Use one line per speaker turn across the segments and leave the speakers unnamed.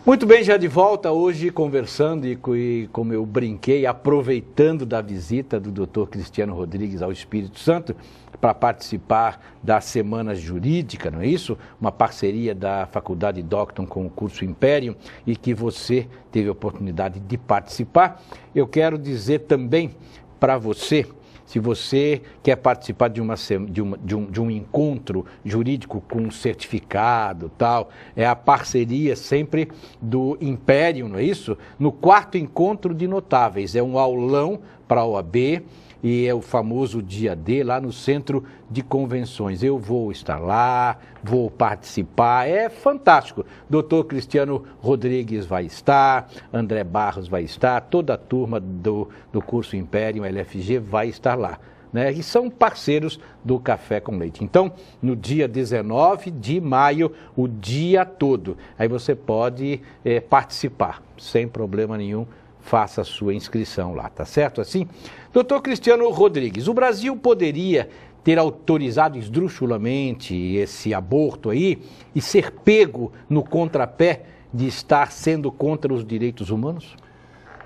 Muito bem, já de volta hoje conversando e como eu brinquei, aproveitando da visita do Dr. Cristiano Rodrigues ao Espírito Santo para participar da Semana Jurídica, não é isso? Uma parceria da Faculdade Docton com o curso Imperium e que você teve a oportunidade de participar. Eu quero dizer também para você, se você quer participar de um encontro jurídico com certificado, tal, é a parceria sempre do Imperium, não é isso? No 4º Encontro de Notáveis, é um aulão para a OAB e é o famoso dia D lá no Centro de Convenções. Eu vou estar lá, vou participar, é fantástico. Dr. Cristiano Rodrigues vai estar, André Barros vai estar, toda a turma do curso Imperium LFG vai estar lá, né? E são parceiros do Café com Leite. Então, no dia 19 de maio, o dia todo, aí você pode participar, sem problema nenhum. Faça a sua inscrição lá, tá certo assim? Doutor Cristiano Rodrigues, o Brasil poderia ter autorizado esdrúxulamente esse aborto aí e ser pego no contrapé de estar sendo contra os direitos humanos?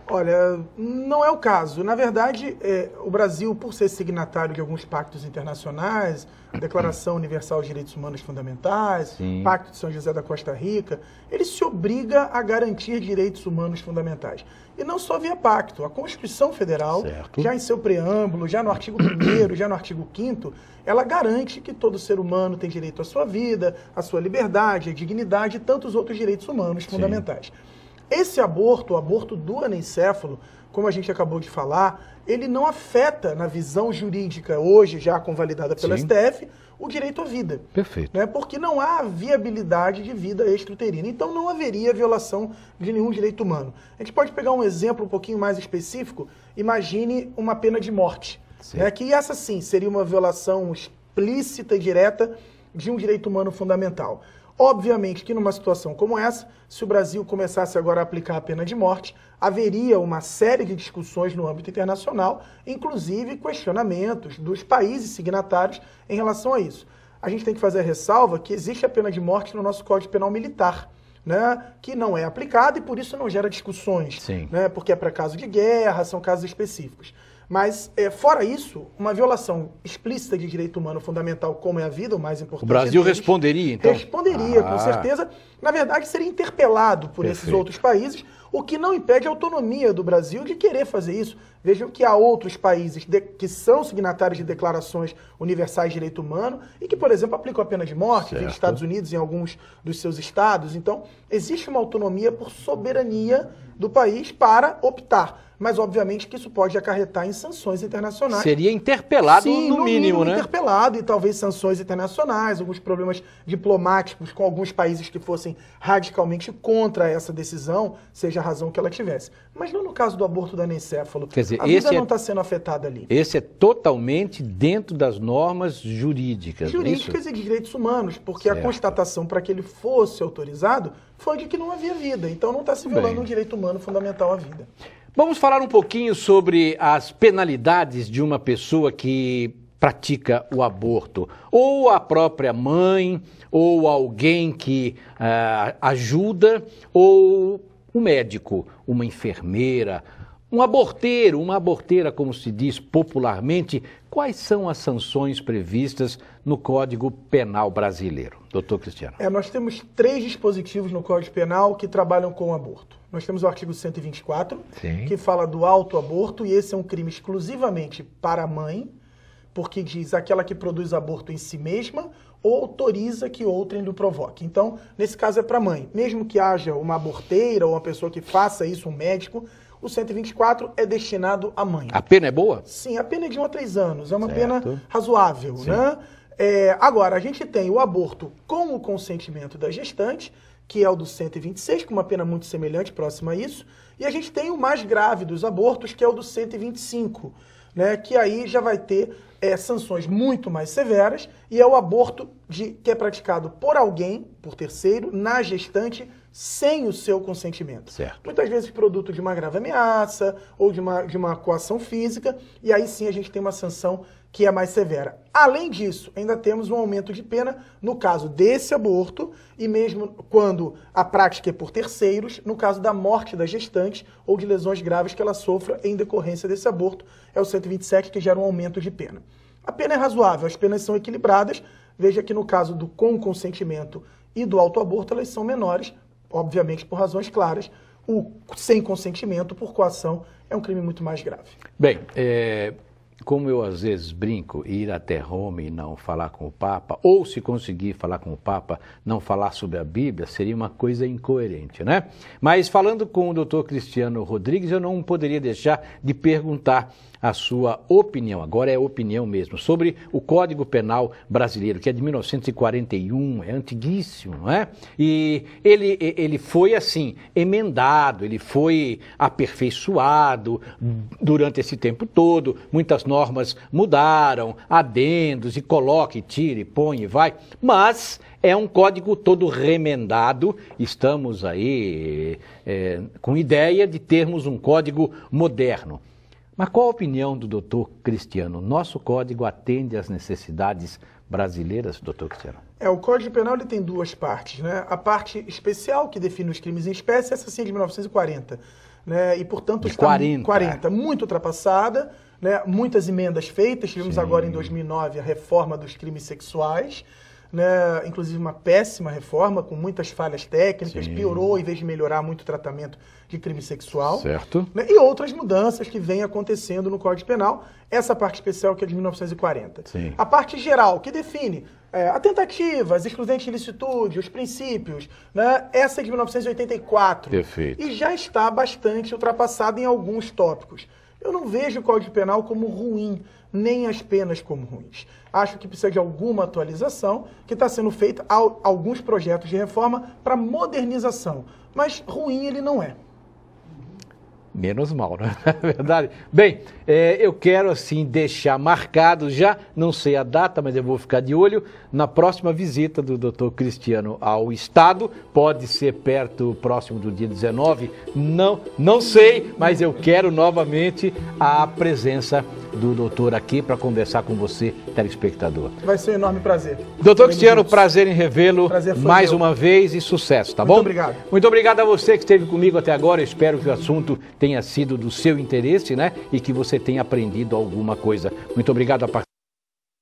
Olha, não é o caso. Na verdade, o Brasil, por ser signatário de alguns pactos internacionais, Declaração Universal de Direitos Humanos Fundamentais, Sim. Pacto de São José da Costa Rica, ele se obriga a garantir direitos humanos fundamentais. E não só via pacto. A Constituição Federal, certo. Já em seu preâmbulo, já no artigo 1º, já no artigo 5º, ela garante que todo ser humano tem direito à sua vida, à sua liberdade, à dignidade e tantos outros direitos humanos fundamentais. Sim. Esse aborto, o aborto do anencéfalo, como a gente acabou de falar, ele não afeta, na visão jurídica, hoje já convalidada pela STF, o direito à vida.
Perfeito.
Né? Porque não há viabilidade de vida extrauterina. Então não haveria violação de nenhum direito humano. A gente pode pegar um exemplo um pouquinho mais específico. Imagine uma pena de morte. Né? Que essa sim seria uma violação explícita e direta de um direito humano fundamental. Obviamente que numa situação como essa, se o Brasil começasse agora a aplicar a pena de morte, haveria uma série de discussões no âmbito internacional, inclusive questionamentos dos países signatários em relação a isso. A gente tem que fazer a ressalva que existe a pena de morte no nosso Código Penal Militar, né, que não é aplicada e por isso não gera discussões, né, porque é para caso de guerra, são casos específicos. Mas, fora isso, uma violação explícita de direito humano fundamental, como é a vida, o mais importante...
O Brasil responderia, então?
Responderia, com certeza. Na verdade, seria interpelado por esses outros países, o que não impede a autonomia do Brasil de querer fazer isso. Vejam que há outros países que são signatários de declarações universais de direito humano e que, por exemplo, aplicam a pena de morte, nos Estados Unidos, em alguns dos seus estados. Então, existe uma autonomia por soberania do país para optar. Mas, obviamente, que isso pode acarretar em sanções internacionais.
Seria interpelado,
sim,
no mínimo, né?
Interpelado e talvez sanções internacionais, alguns problemas diplomáticos com alguns países que fossem radicalmente contra essa decisão, seja a razão que ela tivesse. Mas não no caso do aborto do anencéfalo.
Quer dizer,
a vida não está sendo afetada ali.
Esse é totalmente dentro das normas jurídicas.
Jurídicas e de direitos humanos, porque a constatação para que ele fosse autorizado foi de que não havia vida. Então não está se violando um direito humano fundamental à vida.
Vamos falar um pouquinho sobre as penalidades de uma pessoa que pratica o aborto. Ou a própria mãe, ou alguém que ajuda, ou um médico, uma enfermeira, um aborteiro, uma aborteira, como se diz popularmente. Quais são as sanções previstas no Código Penal brasileiro? Doutor Cristiano.
Nós temos 3 dispositivos no Código Penal que trabalham com o aborto. Nós temos o artigo 124, que fala do autoaborto, e esse é um crime exclusivamente para a mãe, porque diz aquela que produz aborto em si mesma ou autoriza que outrem lhe provoque. Então, nesse caso é para a mãe. Mesmo que haja uma aborteira ou uma pessoa que faça isso, um médico, o 124 é destinado à mãe.
A pena é boa?
Sim, a pena é de 1 a 3 anos. É uma pena razoável, né? Agora, a gente tem o aborto com o consentimento da gestante, que é o do 126, com uma pena muito semelhante, próxima a isso. E a gente tem o mais grave dos abortos, que é o do 125, né? Que aí já vai ter sanções muito mais severas, e é o aborto que é praticado por alguém, por terceiro, na gestante, sem o seu consentimento.
Certo.
Muitas vezes produto de uma grave ameaça ou de uma coação física, e aí sim a gente tem uma sanção que é mais severa. Além disso, ainda temos um aumento de pena no caso desse aborto e mesmo quando a prática é por terceiros, no caso da morte da gestante ou de lesões graves que ela sofra em decorrência desse aborto, é o 127 que gera um aumento de pena. A pena é razoável, as penas são equilibradas. Veja que no caso do com consentimento e do autoaborto, elas são menores, obviamente por razões claras. O sem consentimento por coação é um crime muito mais grave.
Bem, como eu às vezes brinco, ir até Roma e não falar com o Papa, ou se conseguir falar com o Papa, não falar sobre a Bíblia, seria uma coisa incoerente, né? Mas falando com o doutor Cristiano Rodrigues, eu não poderia deixar de perguntar a sua opinião, agora é opinião mesmo, sobre o Código Penal brasileiro, que é de 1941, é antiguíssimo, não é? E ele foi, assim, emendado, ele foi aperfeiçoado durante esse tempo todo, muitas normas mudaram, adendos, e coloca, e tira, e põe, e vai, mas é um código todo remendado, estamos aí com ideia de termos um código moderno. Mas qual a opinião do doutor Cristiano? Nosso código atende às necessidades brasileiras, doutor Cristiano?
O Código Penal ele tem duas partes, né? A parte especial, que define os crimes em espécie, essa sim é de 1940. Né? E, portanto, está 40, muito ultrapassada, né? Muitas emendas feitas. Tivemos agora, em 2009, a reforma dos crimes sexuais, né? Inclusive uma péssima reforma, com muitas falhas técnicas, piorou em vez de melhorar muito o tratamento de crime sexual.
Certo.
Né? E outras mudanças que vêm acontecendo no Código Penal, essa parte especial que é de 1940.
Sim.
A parte geral, que define a tentativa, as excludentes de ilicitude, os princípios, né? Essa é de 1984.
Perfeito.
E já está bastante ultrapassada em alguns tópicos. Eu não vejo o Código Penal como ruim, nem as penas como ruins. Acho que precisa de alguma atualização, que está sendo feita alguns projetos de reforma para modernização. Mas ruim ele não é.
Menos mal, não é verdade? Bem, eu quero assim deixar marcado já, não sei a data, mas eu vou ficar de olho, na próxima visita do doutor Cristiano ao Estado, pode ser próximo do dia 19, não sei, mas eu quero novamente a presença do doutor aqui para conversar com você, telespectador.
Vai ser um enorme prazer.
Doutor Cristiano, prazer em revê-lo mais uma vez e sucesso, tá bom?
Muito obrigado.
Muito obrigado a você que esteve comigo até agora, eu espero que o assunto tenha sido do seu interesse, né? E que você tenha aprendido alguma coisa. Muito obrigado a participar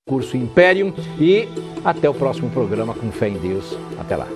do curso Imperium e até o próximo programa com fé em Deus. Até lá.